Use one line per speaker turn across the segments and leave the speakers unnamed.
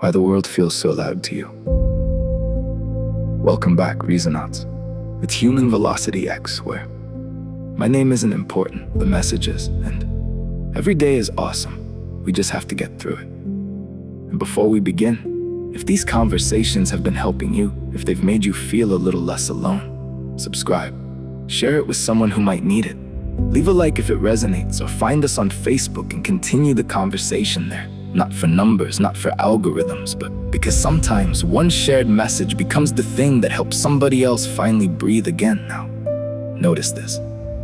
why the world feels so loud to you. Welcome back, Resonauts. It's Human Velocity X, where my name isn't important, the message is, and every day is awesome. We just have to get through it. And before we begin, if these conversations have been helping you, if they've made you feel a little less alone, subscribe, share it with someone who might need it. Leave a like if it resonates, or find us on Facebook and continue the conversation there. Not for numbers, not for algorithms, but because sometimes one shared message becomes the thing that helps somebody else finally breathe again. Now, notice this.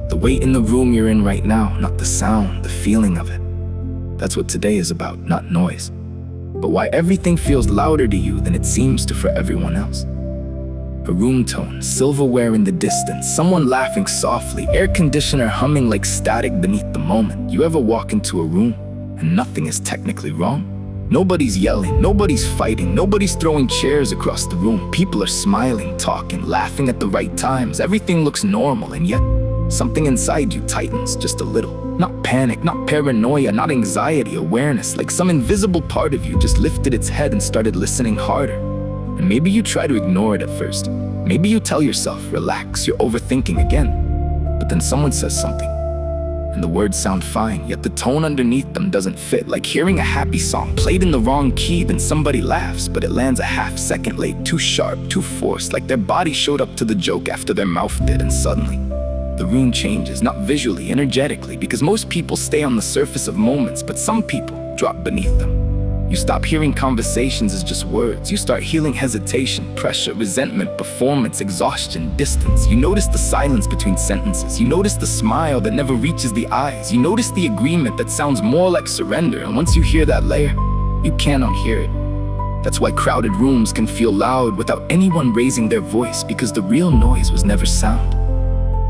The weight in the room you're in right now, not the sound, the feeling of it. That's what today is about, not noise. But why everything feels louder to you than it seems to for everyone else. A room tone, silverware in the distance, someone laughing softly, air conditioner humming like static beneath the moment. You ever walk into a room and nothing is technically wrong? Nobody's yelling, nobody's fighting, nobody's throwing chairs across the room. People are smiling, talking, laughing at the right times. Everything looks normal, and yet something inside you tightens just a little. Not panic, not paranoia, not anxiety, awareness, like some invisible part of you just lifted its head and started listening harder. And maybe you try to ignore it at first. Maybe you tell yourself, relax, you're overthinking again. But then someone says something, and the words sound fine, yet the tone underneath them doesn't fit. Like hearing a happy song played in the wrong key, then somebody laughs, but it lands a half second late, too sharp, too forced, like their body showed up to the joke after their mouth did, and suddenly, the room changes, not visually, energetically, because most people stay on the surface of moments, but some people drop beneath them. You stop hearing conversations as just words. You start hearing hesitation, pressure, resentment, performance, exhaustion, distance. You notice the silence between sentences. You notice the smile that never reaches the eyes. You notice the agreement that sounds more like surrender. And once you hear that layer, you can't unhear it. That's why crowded rooms can feel loud without anyone raising their voice, because the real noise was never sound.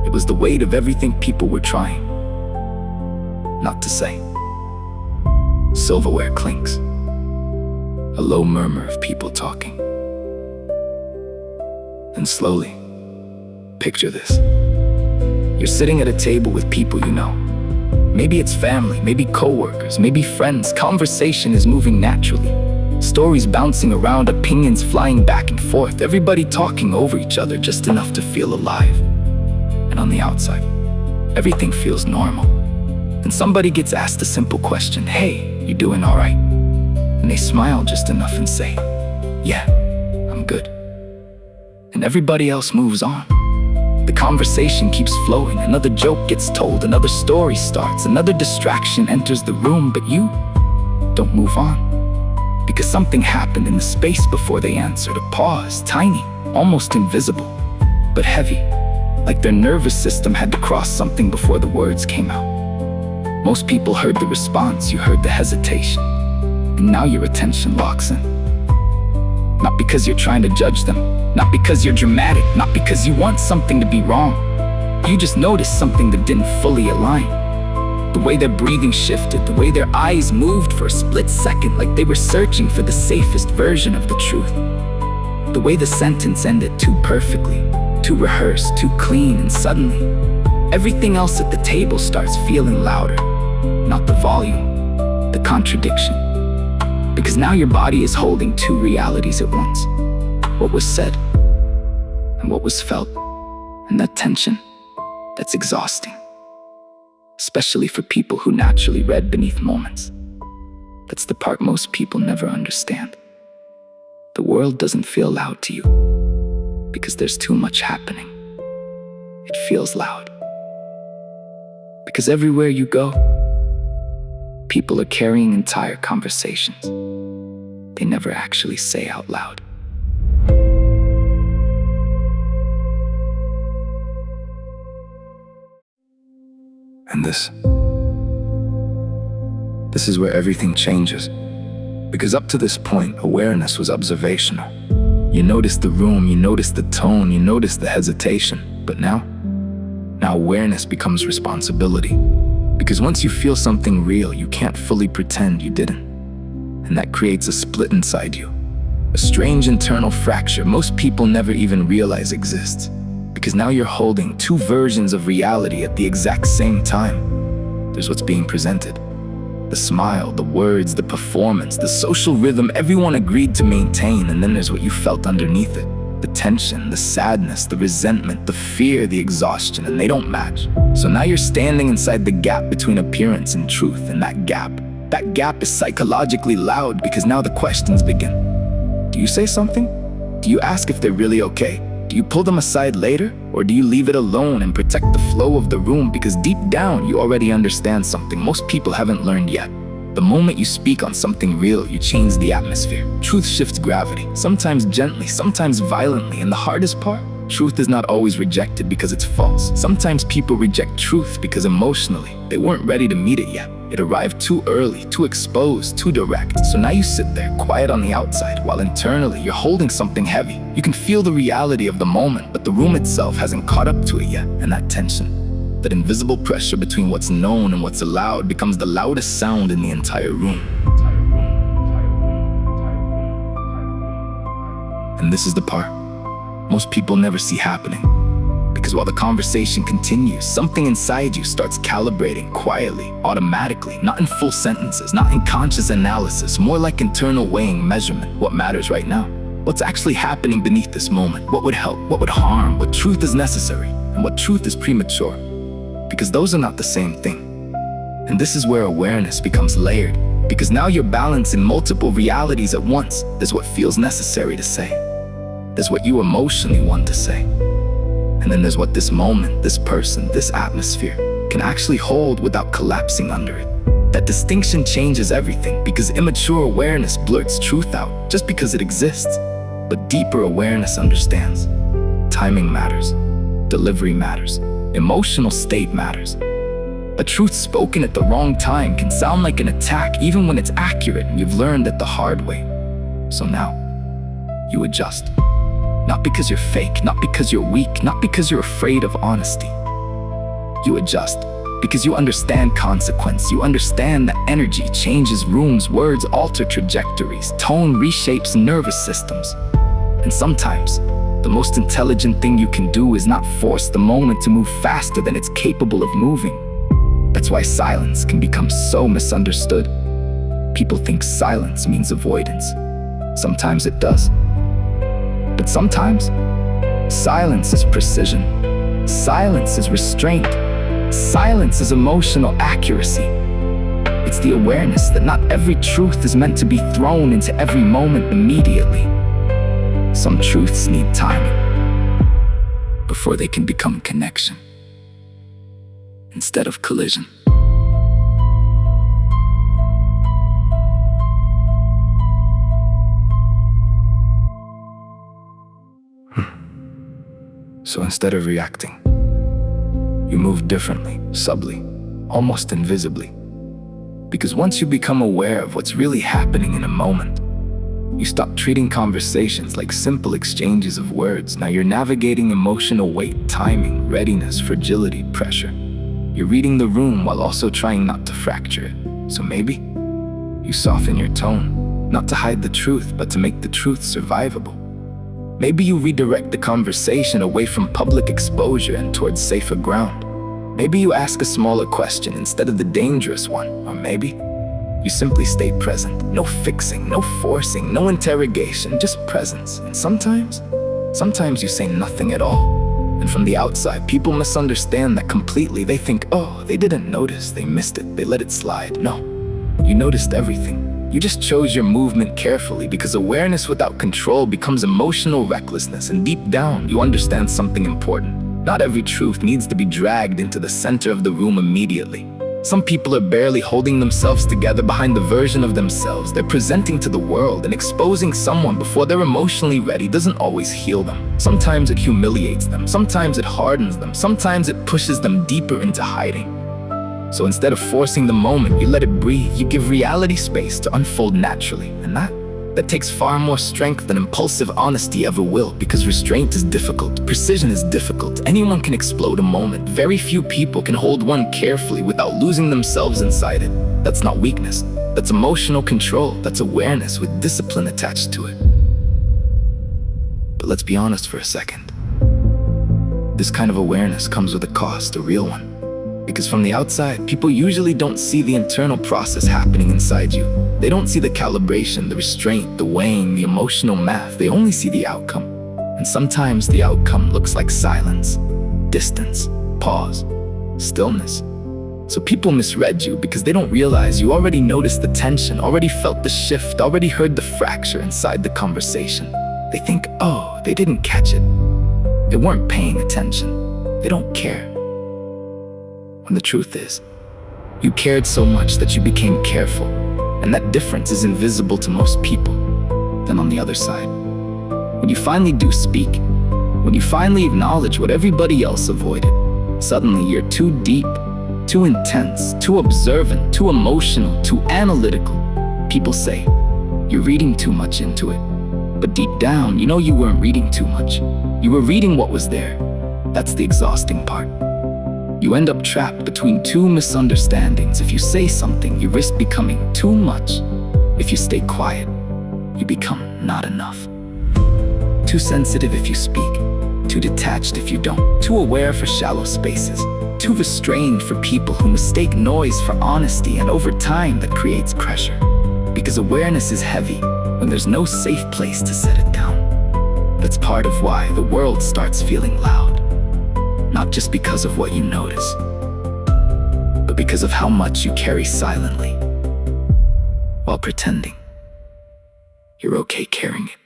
It was the weight of everything people were trying not to say. Silverware clinks. A low murmur of people talking. And slowly, picture this. You're sitting at a table with people you know. Maybe it's family, maybe coworkers, maybe friends. Conversation is moving naturally. Stories bouncing around, opinions flying back and forth. Everybody talking over each other just enough to feel alive. And on the outside, everything feels normal. And somebody gets asked a simple question, hey, you doing all right? And they smile just enough and say, yeah, I'm good. And everybody else moves on. The conversation keeps flowing. Another joke gets told, another story starts, another distraction enters the room, but you don't move on. Because something happened in the space before they answered. A pause, tiny, almost invisible, but heavy. Like their nervous system had to cross something before the words came out. Most people heard the response, you heard the hesitation. And now your attention locks in. Not because you're trying to judge them, not because you're dramatic, not because you want something to be wrong. You just noticed something that didn't fully align. The way their breathing shifted, the way their eyes moved for a split second, like they were searching for the safest version of the truth. The way the sentence ended too perfectly, too rehearsed, too clean, and suddenly, everything else at the table starts feeling louder. Not the volume, the contradiction. Because now your body is holding two realities at once. What was said and what was felt. And that tension, that's exhausting. Especially for people who naturally read beneath moments. That's the part most people never understand. The world doesn't feel loud to you because there's too much happening. It feels loud because everywhere you go, people are carrying entire conversations they never actually say out loud. And this is where everything changes. Because up to this point, awareness was observational. You noticed the room, you noticed the tone, you noticed the hesitation. But now awareness becomes responsibility. Because once you feel something real, you can't fully pretend you didn't. And that creates a split inside you. A strange internal fracture most people never even realize exists. Because now you're holding two versions of reality at the exact same time. There's what's being presented, The smile, the words, the performance, the social rhythm everyone agreed to maintain, and then there's what you felt underneath it. The tension, the sadness, the resentment, the fear, the exhaustion, and they don't match. So now you're standing inside the gap between appearance and truth, and that gap is psychologically loud because now the questions begin. Do you say something? Do you ask if they're really okay? Do you pull them aside later? Or do you leave it alone and protect the flow of the room because deep down you already understand something most people haven't learned yet? The moment you speak on something real, you change the atmosphere. Truth shifts gravity, sometimes gently, sometimes violently, and the hardest part? Truth is not always rejected because it's false. Sometimes people reject truth because emotionally, they weren't ready to meet it yet. It arrived too early, too exposed, too direct. So now you sit there, quiet on the outside, while internally you're holding something heavy. You can feel the reality of the moment, but the room itself hasn't caught up to it yet. And that tension, that invisible pressure between what's known and what's allowed, becomes the loudest sound in the entire room. And this is the part most people never see happening. Because while the conversation continues, something inside you starts calibrating quietly, automatically, not in full sentences, not in conscious analysis, more like internal weighing measurement. What matters right now? What's actually happening beneath this moment? What would help? What would harm? What truth is necessary? And what truth is premature? Because those are not the same thing. And this is where awareness becomes layered. Because now you're balancing multiple realities at once. There's what feels necessary to say. There's what you emotionally want to say. And then there's what this moment, this person, this atmosphere can actually hold without collapsing under it. That distinction changes everything because immature awareness blurts truth out just because it exists. But deeper awareness understands. Timing matters. Delivery matters. Emotional state matters. A truth spoken at the wrong time can sound like an attack even when it's accurate, and you've learned it the hard way. So now, you adjust. Not because you're fake, not because you're weak, not because you're afraid of honesty. You adjust because you understand consequence. You understand that energy changes rooms, words alter trajectories, tone reshapes nervous systems. And sometimes, the most intelligent thing you can do is not force the moment to move faster than it's capable of moving. That's why silence can become so misunderstood. People think silence means avoidance. Sometimes it does. But sometimes, silence is precision. Silence is restraint. Silence is emotional accuracy. It's the awareness that not every truth is meant to be thrown into every moment immediately. Some truths need timing before they can become connection instead of collision. So instead of reacting, you move differently, subtly, almost invisibly. Because once you become aware of what's really happening in a moment, you stop treating conversations like simple exchanges of words. Now you're navigating emotional weight, timing, readiness, fragility, pressure. You're reading the room while also trying not to fracture it. So maybe you soften your tone, not to hide the truth, but to make the truth survivable. Maybe you redirect the conversation away from public exposure and towards safer ground. Maybe you ask a smaller question instead of the dangerous one. Or maybe you simply stay present. No fixing, no forcing, no interrogation, just presence. And sometimes you say nothing at all. And from the outside, people misunderstand that completely. They think, oh, they didn't notice, they missed it, they let it slide. No, you noticed everything. You just chose your movement carefully because awareness without control becomes emotional recklessness, and deep down, you understand something important. Not every truth needs to be dragged into the center of the room immediately. Some people are barely holding themselves together behind the version of themselves they're presenting to the world, and exposing someone before they're emotionally ready doesn't always heal them. Sometimes it humiliates them, sometimes it hardens them, sometimes it pushes them deeper into hiding. So instead of forcing the moment, you let it breathe. You give reality space to unfold naturally. And that takes far more strength than impulsive honesty ever will, because restraint is difficult. Precision is difficult. Anyone can explode a moment. Very few people can hold one carefully without losing themselves inside it. That's not weakness. That's emotional control. That's awareness with discipline attached to it. But let's be honest for a second. This kind of awareness comes with a cost, a real one. Because from the outside, people usually don't see the internal process happening inside you. They don't see the calibration, the restraint, the weighing, the emotional math. They only see the outcome. And sometimes the outcome looks like silence, distance, pause, stillness. So people misread you because they don't realize you already noticed the tension, already felt the shift, already heard the fracture inside the conversation. They think, oh, they didn't catch it. They weren't paying attention. They don't care. When the truth is, you cared so much that you became careful, and that difference is invisible to most people. Then on the other side, when you finally do speak, when you finally acknowledge what everybody else avoided, suddenly you're too deep, too intense, too observant, too emotional, too analytical. People say, you're reading too much into it. But deep down, you know you weren't reading too much. You were reading what was there. That's the exhausting part. You end up trapped between two misunderstandings. If you say something, you risk becoming too much. If you stay quiet, you become not enough. Too sensitive if you speak, too detached if you don't, too aware for shallow spaces, too restrained for people who mistake noise for honesty, and over time that creates pressure. Because awareness is heavy when there's no safe place to set it down. That's part of why the world starts feeling loud. Not just because of what you notice, but because of how much you carry silently while pretending you're okay carrying it.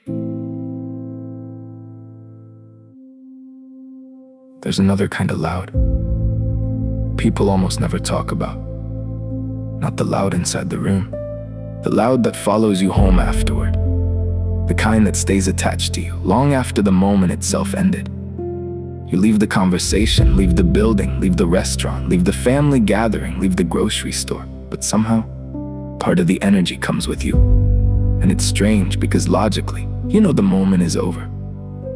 There's another kind of loud people almost never talk about. Not the loud inside the room, the loud that follows you home afterward. The kind that stays attached to you long after the moment itself ended. You leave the conversation, leave the building, leave the restaurant, leave the family gathering, leave the grocery store, but somehow, part of the energy comes with you. And it's strange because logically, you know the moment is over.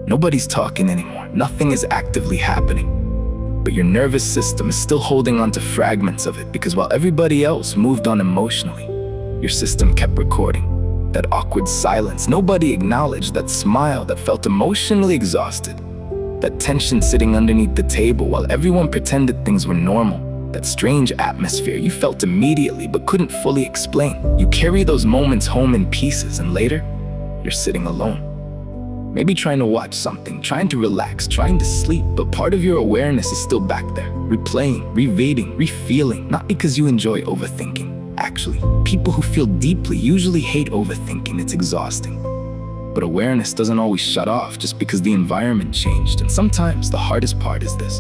Nobody's talking anymore, nothing is actively happening. But your nervous system is still holding on to fragments of it because while everybody else moved on emotionally, your system kept recording. That awkward silence, nobody acknowledged that smile that felt emotionally exhausted. That tension sitting underneath the table while everyone pretended things were normal. That strange atmosphere you felt immediately but couldn't fully explain. You carry those moments home in pieces, and later, you're sitting alone. Maybe trying to watch something, trying to relax, trying to sleep, but part of your awareness is still back there, replaying, revading, refeeling, not because you enjoy overthinking. Actually, people who feel deeply usually hate overthinking. It's exhausting. But awareness doesn't always shut off just because the environment changed. And sometimes the hardest part is this.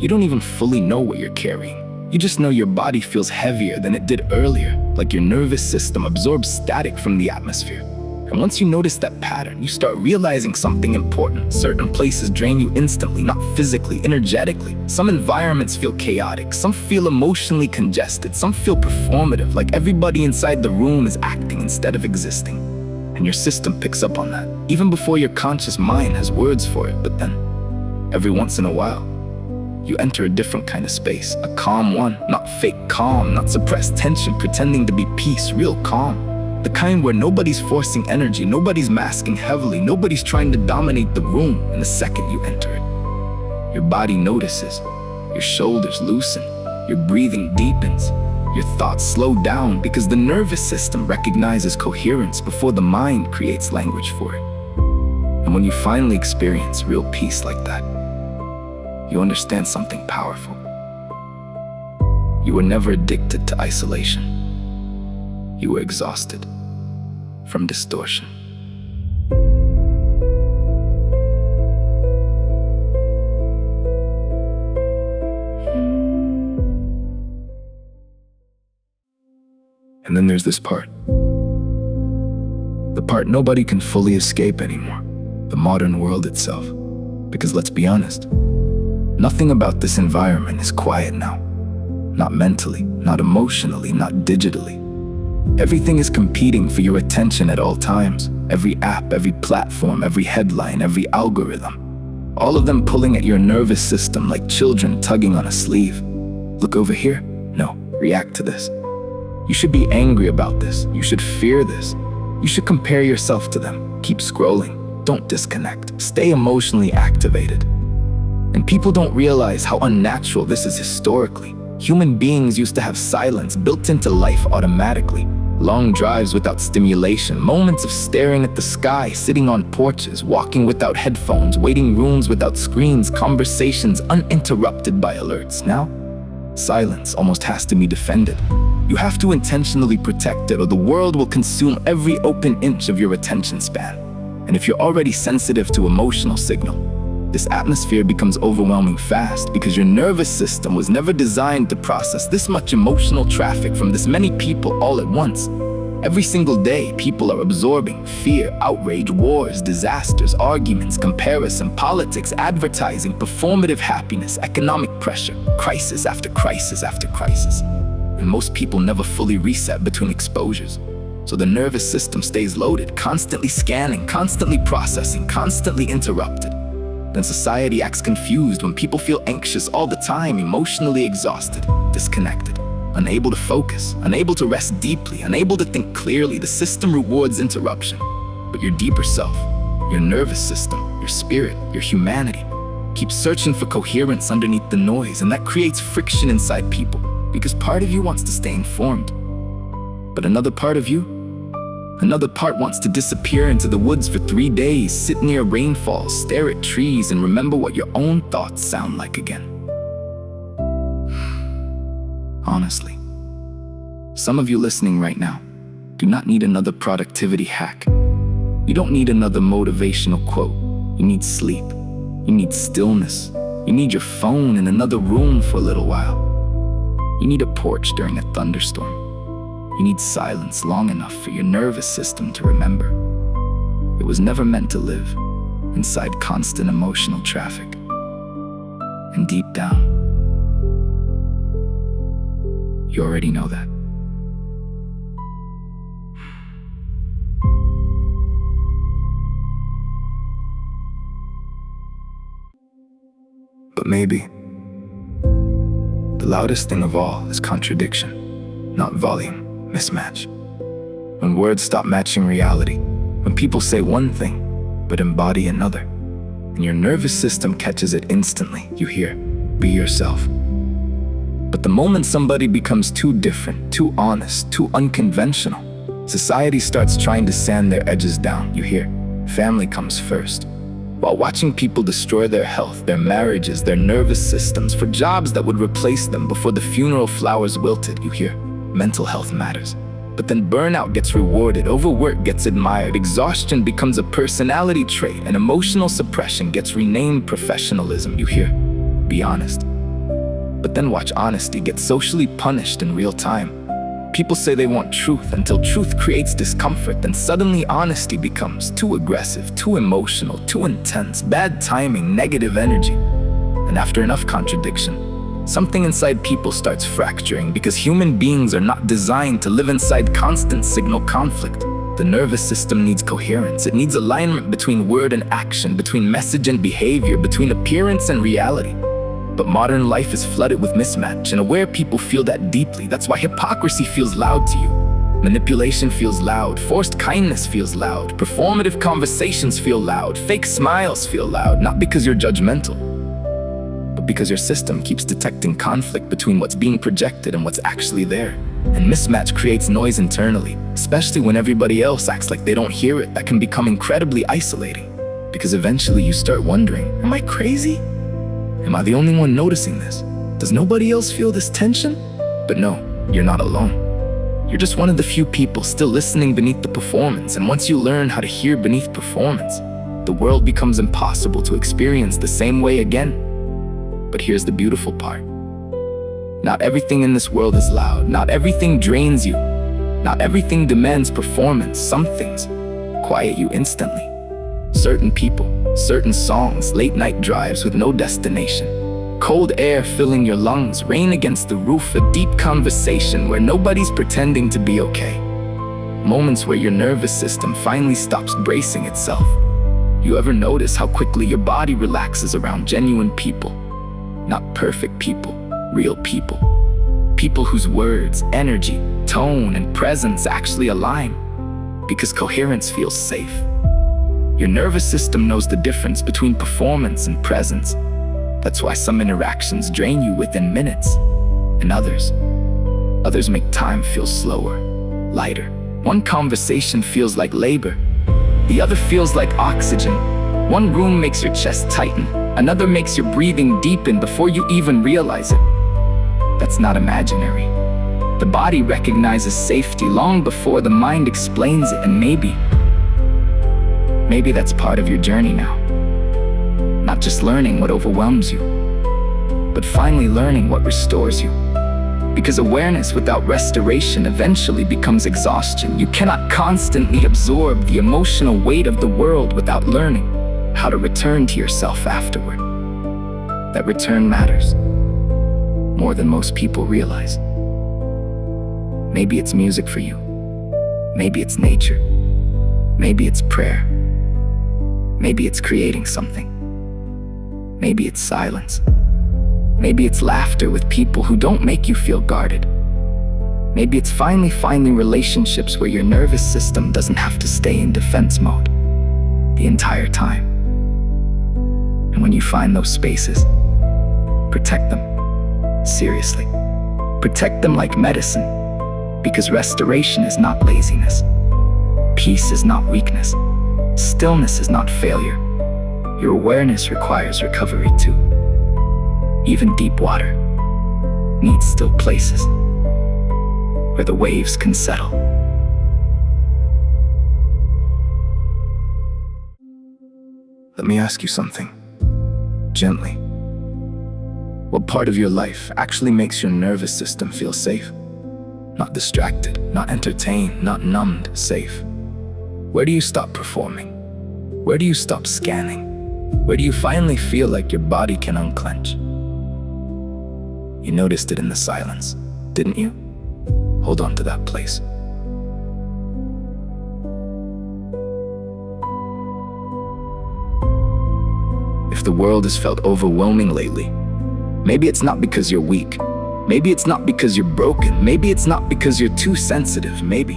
You don't even fully know what you're carrying. You just know your body feels heavier than it did earlier, like your nervous system absorbs static from the atmosphere. And once you notice that pattern, you start realizing something important. Certain places drain you instantly, not physically, energetically. Some environments feel chaotic, some feel emotionally congested, some feel performative, like everybody inside the room is acting instead of existing. And your system picks up on that, even before your conscious mind has words for it. But then, every once in a while, you enter a different kind of space, a calm one, not fake calm, not suppressed tension, pretending to be peace, real calm. The kind where nobody's forcing energy, nobody's masking heavily, nobody's trying to dominate the room. And the second you enter it, your body notices, your shoulders loosen, your breathing deepens, your thoughts slow down because the nervous system recognizes coherence before the mind creates language for it. And when you finally experience real peace like that, you understand something powerful. You were never addicted to isolation. You were exhausted from distortion. And then there's this part. The part nobody can fully escape anymore. The modern world itself. Because let's be honest, nothing about this environment is quiet now. Not mentally, not emotionally, not digitally. Everything is competing for your attention at all times. Every app, every platform, every headline, every algorithm. All of them pulling at your nervous system like children tugging on a sleeve. Look over here. No, react to this. You should be angry about this. You should fear this. You should compare yourself to them. Keep scrolling. Don't disconnect. Stay emotionally activated. And people don't realize how unnatural this is historically. Human beings used to have silence built into life automatically. Long drives without stimulation, moments of staring at the sky, sitting on porches, walking without headphones, waiting rooms without screens, conversations uninterrupted by alerts. Now, silence almost has to be defended. You have to intentionally protect it, or the world will consume every open inch of your attention span. And if you're already sensitive to emotional signal, this atmosphere becomes overwhelming fast, because your nervous system was never designed to process this much emotional traffic from this many people all at once. Every single day, people are absorbing fear, outrage, wars, disasters, arguments, comparison, politics, advertising, performative happiness, economic pressure, crisis after crisis after crisis. And most people never fully reset between exposures. So the nervous system stays loaded, constantly scanning, constantly processing, constantly interrupted. Then society acts confused when people feel anxious all the time, emotionally exhausted, disconnected, unable to focus, unable to rest deeply, unable to think clearly. The system rewards interruption. But your deeper self, your nervous system, your spirit, your humanity, keeps searching for coherence underneath the noise, and that creates friction inside people, because part of you wants to stay informed. But another part wants to disappear into the woods for 3 days, sit near rainfalls, stare at trees, and remember what your own thoughts sound like again. Honestly, some of you listening right now do not need another productivity hack. You don't need another motivational quote. You need sleep. You need stillness. You need your phone in another room for a little while. You need a porch during a thunderstorm. You need silence long enough for your nervous system to remember it was never meant to live inside constant emotional traffic. And deep down, you already know that. But maybe the loudest thing of all is contradiction, not volume. Mismatch. When words stop matching reality, when people say one thing but embody another, and your nervous system catches it instantly. You hear, "Be yourself." But the moment somebody becomes too different, too honest, too unconventional, society starts trying to sand their edges down. You hear, "Family comes first." While watching people destroy their health, their marriages, their nervous systems for jobs that would replace them before the funeral flowers wilted, you hear, "Mental health matters." But then burnout gets rewarded, overwork gets admired, exhaustion becomes a personality trait, and emotional suppression gets renamed professionalism. You hear, "Be honest." But then watch honesty get socially punished in real time. People say they want truth until truth creates discomfort, then suddenly honesty becomes too aggressive, too emotional, too intense, bad timing, negative energy. And after enough contradiction, something inside people starts fracturing, because human beings are not designed to live inside constant signal conflict. The nervous system needs coherence. It needs alignment between word and action, between message and behavior, between appearance and reality. But modern life is flooded with mismatch, and aware people feel that deeply. That's why hypocrisy feels loud to you. Manipulation feels loud. Forced kindness feels loud. Performative conversations feel loud. Fake smiles feel loud, not because you're judgmental, but because your system keeps detecting conflict between what's being projected and what's actually there. And mismatch creates noise internally, especially when everybody else acts like they don't hear it. That can become incredibly isolating, because eventually you start wondering, am I crazy? Am I the only one noticing this? Does nobody else feel this tension? But no, you're not alone. You're just one of the few people still listening beneath the performance. And once you learn how to hear beneath performance, the world becomes impossible to experience the same way again. But here's the beautiful part. Not everything in this world is loud. Not everything drains you. Not everything demands performance. Some things quiet you instantly. Certain people, certain songs, late night drives with no destination, cold air filling your lungs, rain against the roof, a deep conversation where nobody's pretending to be okay. Moments where your nervous system finally stops bracing itself. You ever notice how quickly your body relaxes around genuine people? Not perfect people, real people. People whose words, energy, tone, and presence actually align, because coherence feels safe. Your nervous system knows the difference between performance and presence. That's why some interactions drain you within minutes, And others make time feel slower, lighter. One conversation feels like labor, the other feels like oxygen. One room makes your chest tighten, another makes your breathing deepen before you even realize it. That's not imaginary. The body recognizes safety long before the mind explains it, and maybe that's part of your journey now. Not just learning what overwhelms you, but finally learning what restores you. Because awareness without restoration eventually becomes exhaustion. You cannot constantly absorb the emotional weight of the world without learning how to return to yourself afterward. That return matters more than most people realize. Maybe it's music for you. Maybe it's nature. Maybe it's prayer. Maybe it's creating something. Maybe it's silence. Maybe it's laughter with people who don't make you feel guarded. Maybe it's finally finding relationships where your nervous system doesn't have to stay in defense mode the entire time. And when you find those spaces, protect them. Seriously. Protect them like medicine. Because restoration is not laziness. Peace is not weakness. Stillness is not failure. Your awareness requires recovery too. Even deep water needs still places where the waves can settle. Let me ask you something, gently. What part of your life actually makes your nervous system feel safe? Not distracted, not entertained, not numbed, safe. Where do you stop performing? Where do you stop scanning? Where do you finally feel like your body can unclench? You noticed it in the silence, didn't you? Hold on to that place. If the world has felt overwhelming lately, maybe it's not because you're weak. Maybe it's not because you're broken. Maybe it's not because you're too sensitive. Maybe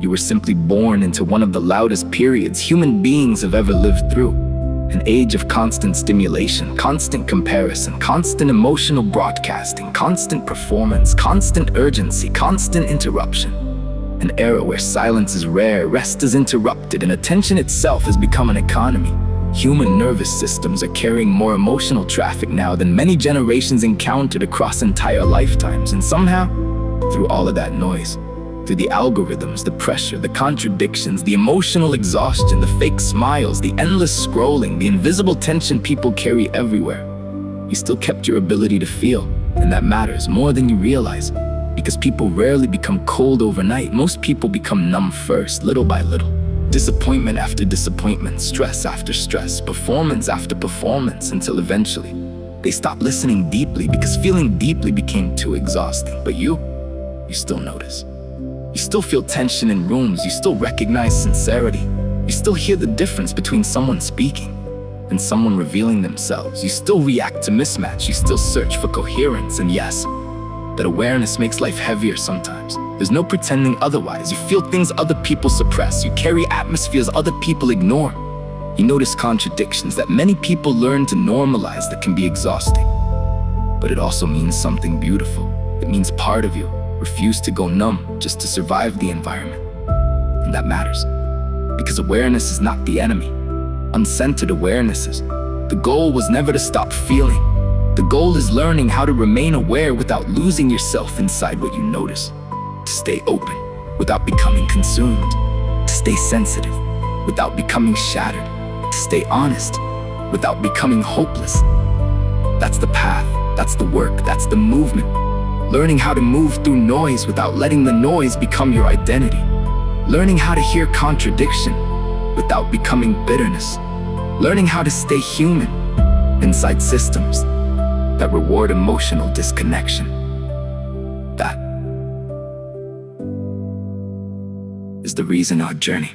you were simply born into one of the loudest periods human beings have ever lived through. An age of constant stimulation, constant comparison, constant emotional broadcasting, constant performance, constant urgency, constant interruption. An era where silence is rare, rest is interrupted, and attention itself has become an economy. Human nervous systems are carrying more emotional traffic now than many generations encountered across entire lifetimes. And somehow, through all of that noise, through the algorithms, the pressure, the contradictions, the emotional exhaustion, the fake smiles, the endless scrolling, the invisible tension people carry everywhere, you still kept your ability to feel. And that matters more than you realize. Because people rarely become cold overnight. Most people become numb first, little by little. Disappointment after disappointment, stress after stress, performance after performance, until eventually they stop listening deeply because feeling deeply became too exhausting. But you still notice. You still feel tension in rooms. You still recognize sincerity. You still hear the difference between someone speaking and someone revealing themselves. You still react to mismatch. You still search for coherence. And yes, that awareness makes life heavier sometimes. There's no pretending otherwise. You feel things other people suppress. You carry atmospheres other people ignore. You notice contradictions that many people learn to normalize that can be exhausting. But it also means something beautiful. It means part of you refused to go numb just to survive the environment. And that matters. Because awareness is not the enemy. Uncentered awareness is. The goal was never to stop feeling. The goal is learning how to remain aware without losing yourself inside what you notice. To stay open without becoming consumed. To stay sensitive without becoming shattered. To stay honest without becoming hopeless. That's the path, that's the work, that's the movement. Learning how to move through noise without letting the noise become your identity. Learning how to hear contradiction without becoming bitterness. Learning how to stay human inside systems that reward emotional disconnection. That is the reason our journey